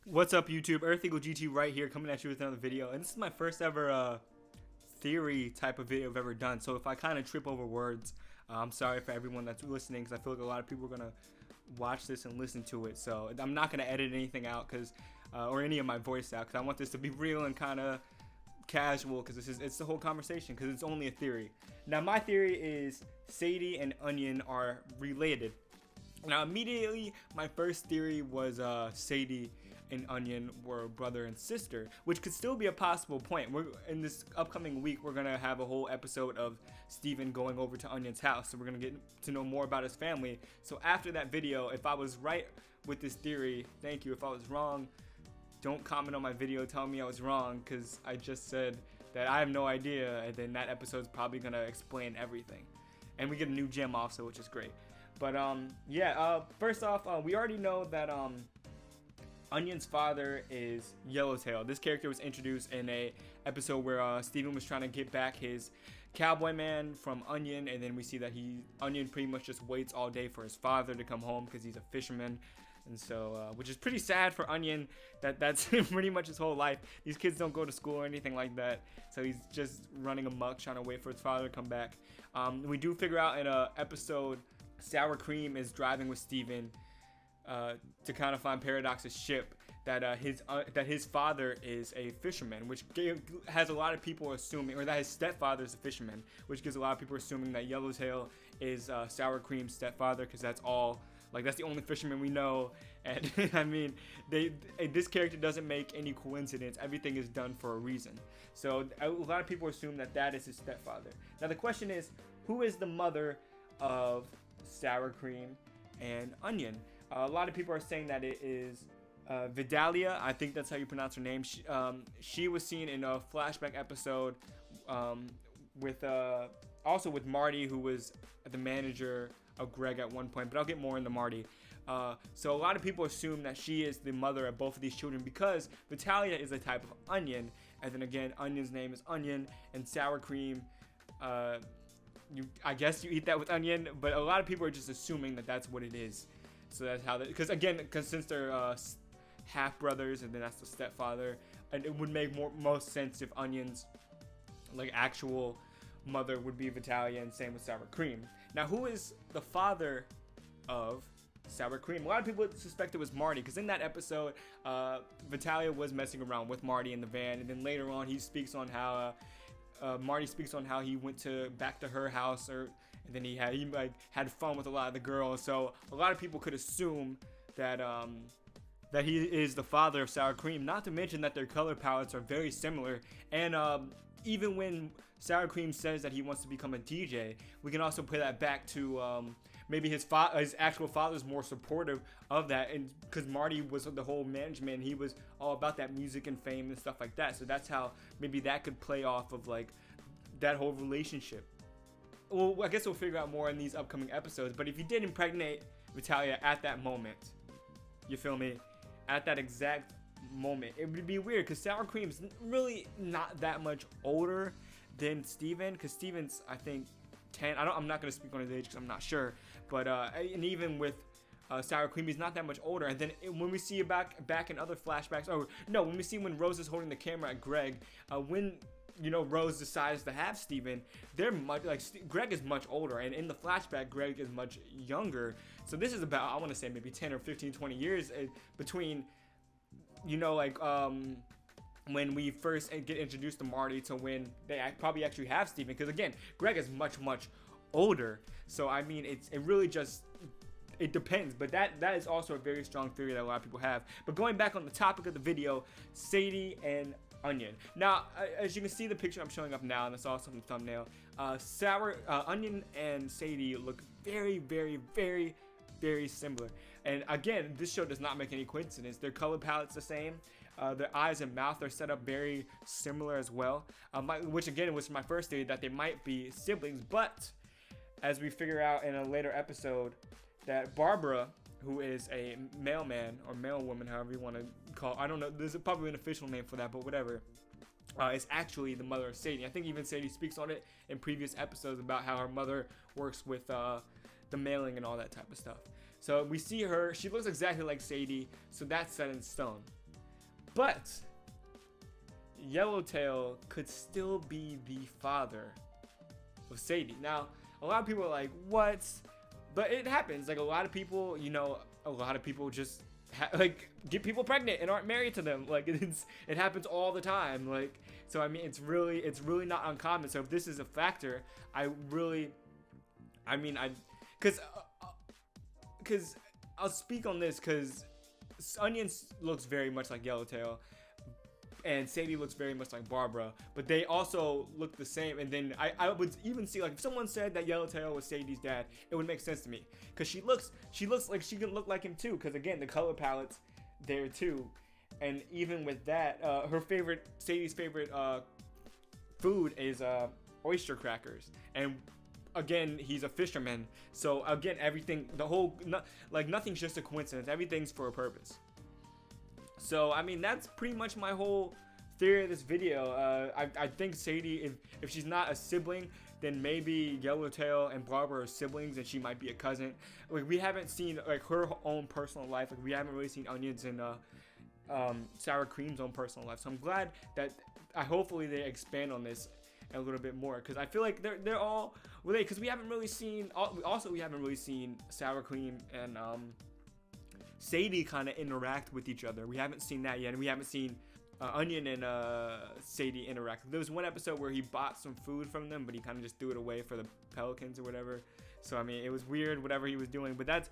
What's up, YouTube? Earth Eagle GT right here, coming at you with another video. And this is my first ever theory type of video I've ever done. So if I kind of trip over words, I'm sorry for everyone that's listening, because I feel like a lot of people are gonna watch this and listen to it. So I'm not gonna edit anything out, or any of my voice out, because I want this to be real and kind of casual, because it's the whole conversation, because it's only a theory. Now my theory is Sadie and Onion are related. Now immediately my first theory was Sadie and Onion were brother and sister, which could still be a possible point. In this upcoming week, we're gonna have a whole episode of Steven going over to Onion's house, so we're gonna get to know more about his family. So after that video, if I was right with this theory, thank you. If I was wrong, don't comment on my video, tell me I was wrong, because I just said that I have no idea, and then that episode's probably gonna explain everything. And we get a new gem also, which is great. But first off, we already know that Onion's father is Yellowtail. This character was introduced in a episode where Steven was trying to get back his cowboy man from Onion, and then we see that Onion pretty much just waits all day for his father to come home because he's a fisherman. And so, which is pretty sad for Onion, that's pretty much his whole life. These kids don't go to school or anything like that, so he's just running amok trying to wait for his father to come back. We do figure out in a episode, Sour Cream is driving with Steven to kind of find Paradox's ship, that his father is a fisherman, which has a lot of people assuming, or that his stepfather is a fisherman, which gives a lot of people assuming that Yellowtail is Sour Cream's stepfather, because that's the only fisherman we know. And I mean, this character doesn't make any coincidence. Everything is done for a reason. So a lot of people assume that is his stepfather. Now the question is, who is the mother of Sour Cream and Onion? A lot of people are saying that it is Vidalia. I think that's how you pronounce her name. She was seen in a flashback episode also with Marty, who was the manager of Greg at one point, but I'll get more into Marty. So a lot of people assume that she is the mother of both of these children, because Vitalia is a type of onion, and then again, Onion's name is Onion, and Sour Cream, I guess you eat that with onion, but a lot of people are just assuming that that's what it is. So that's how because since they're half brothers, and then that's the stepfather, and it would make most sense if Onion's actual mother would be Vitalia, and same with Sour Cream. Now, who is the father of Sour Cream? A lot of people suspect it was Marty, because in that episode, Vitalia was messing around with Marty in the van, and then later on he speaks on how Marty speaks on how he went back to her house, and then he had fun with a lot of the girls. So a lot of people could assume that he is the father of Sour Cream. Not to mention that their color palettes are very similar, and even when Sour Cream says that he wants to become a DJ, we can also put that back to maybe his actual father's more supportive of that, and because Marty was the whole management, he was all about that music and fame and stuff like that. So that's how maybe that could play off of that whole relationship. Well, I guess we'll figure out more in these upcoming episodes. But if you did impregnate Vitalia at that moment, you feel me? At that exact moment, it would be weird, because Sour Cream's really not that much older than Steven, because Steven's, I think, 10. I'm not going to speak on his age because I'm not sure, but and even with Sour Cream, he's not that much older. And then when we see back in other flashbacks, when we see when Rose is holding the camera at Greg, when Rose decides to have Steven, they're much Greg is much older, and in the flashback Greg is much younger. So this is about, I want to say, maybe 10 or 15, 20 years between when we first get introduced to Marty to when they probably actually have Steven, because again, Greg is much older. So I mean, it really just, it depends, but that is also a very strong theory that a lot of people have. But going back on the topic of the video, Sadie and Onion. Now, as you can see the picture I'm showing up now, and it's also in the thumbnail, Onion and Sadie look very, very, very, very similar. And again, this show does not make any coincidence. Their color palette's the same. Their eyes and mouth are set up very similar as well, which again was my first theory, that they might be siblings. But as we figure out in a later episode, that Barbara, who is a mailman or mailwoman, however you want to call, I don't know, there's probably an official name for that, but whatever, is actually the mother of Sadie. I think even Sadie speaks on it in previous episodes about how her mother works with the mailing and all that type of stuff. So we see her, she looks exactly like Sadie, so that's set in stone. But Yellowtail could still be the father of Sadie. Now, a lot of people are like, what? But it happens. Like, a lot of people, a lot of people just get people pregnant and aren't married to them. Like, it happens all the time. Like, so I mean, it's really not uncommon. So if this is a factor, because I'll speak on this, because Onion looks very much like Yellowtail, and Sadie looks very much like Barbara, but they also look the same. And then I would even see, like, if someone said that Yellowtail was Sadie's dad, it would make sense to me, because she looks like she can look like him too, because again, the color palette's there too. And even with that, Sadie's favorite food is oyster crackers, and again, he's a fisherman, so again, everything, nothing's just a coincidence, everything's for a purpose. So I mean, that's pretty much my whole theory of this video. I think Sadie, if she's not a sibling, then maybe Yellowtail and Barbara are siblings, and she might be a cousin. Like, we haven't seen like her own personal life. Like, we haven't really seen Onion's and Sour Cream's own personal life. So I'm glad that hopefully they expand on this a little bit more, because I feel like they're all related. Because we haven't really seen Sour Cream and Sadie kind of interact with each other. We haven't seen that yet, and we haven't seen Onion and Sadie interact. There was one episode where he bought some food from them, but he kind of just threw it away for the pelicans or whatever. So I mean, it was weird, whatever he was doing. But that's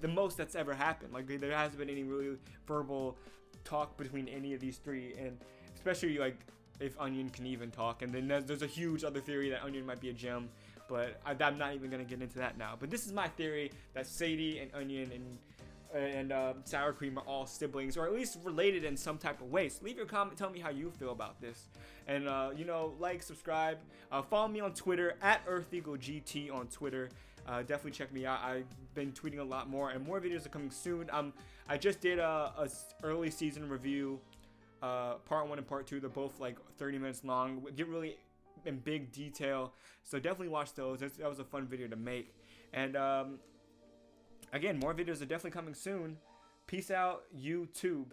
the most that's ever happened. Like, there hasn't been any really verbal talk between any of these three, and especially like if Onion can even talk. And then there's a huge other theory that Onion might be a gem, but I'm not even gonna get into that now. But this is my theory, that Sadie and Onion and Sour Cream are all siblings, or at least related in some type of way. So leave your comment, tell me how you feel about this, and like, subscribe, follow me on Twitter at EarthEagleGT on Twitter. Definitely check me out. I've been tweeting a lot more, and more videos are coming soon. I just did a early season review, part 1 and part 2. They're both like 30 minutes long, get really in big detail, so definitely watch those. That was a fun video to make. And again, more videos are definitely coming soon. Peace out, YouTube.